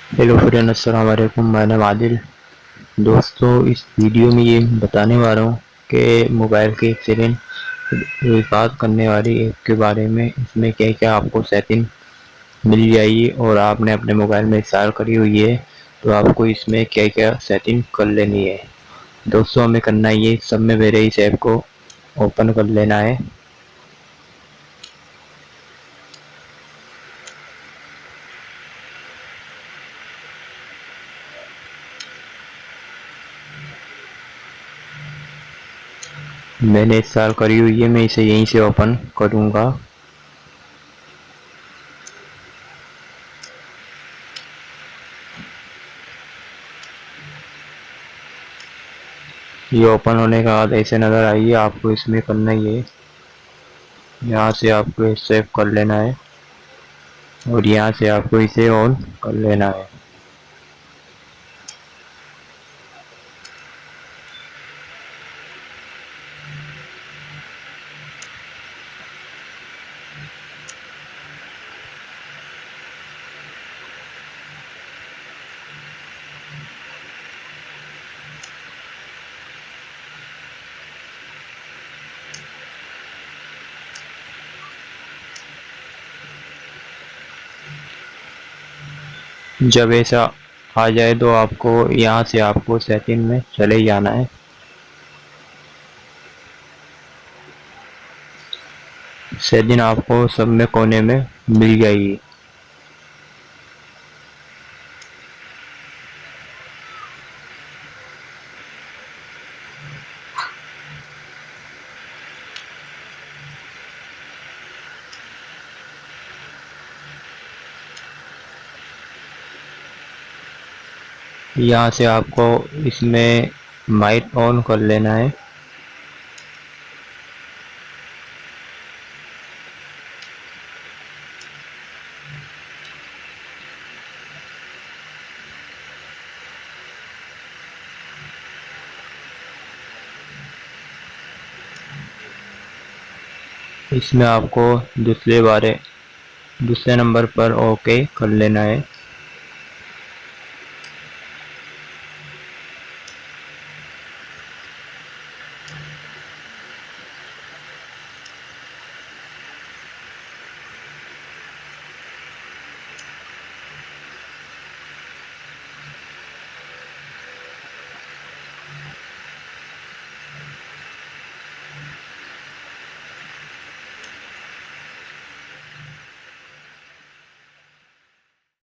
Hello friend, अस्सलाम वालेकुम। मैं नाम आदिल। दोस्तों, इस वीडियो में ये बताने वाला हूँ कि मोबाइल के सेटिंग रिकॉर्ड करने वाली ऐप के बारे में। इसमें क्या क्या आपको सेटिंग मिल जाएगी और आपने अपने मोबाइल में इंस्टॉल करी हुई है तो आपको इसमें क्या क्या सेटिंग कर लेनी है। दोस्तों, हमें करना ये सब में मेरे इस ऐप को ओपन कर लेना है। मैंने इंस्टॉल करी हुई है, मैं इसे यहीं से ओपन करूँगा। ये ओपन होने के बाद ऐसे नज़र आई है। आपको इसमें करना ही है, यहाँ से आपको सेव कर लेना है और यहाँ से आपको इसे ऑन कर लेना है। जब ऐसा आ जाए तो आपको यहाँ से आपको सेटिंग में चले जाना है। सेटिंग आपको सब में कोने में मिल जाएगी। यहाँ से आपको इसमें माइक ऑन कर लेना है। इसमें आपको दूसरे नंबर पर ओके कर लेना है।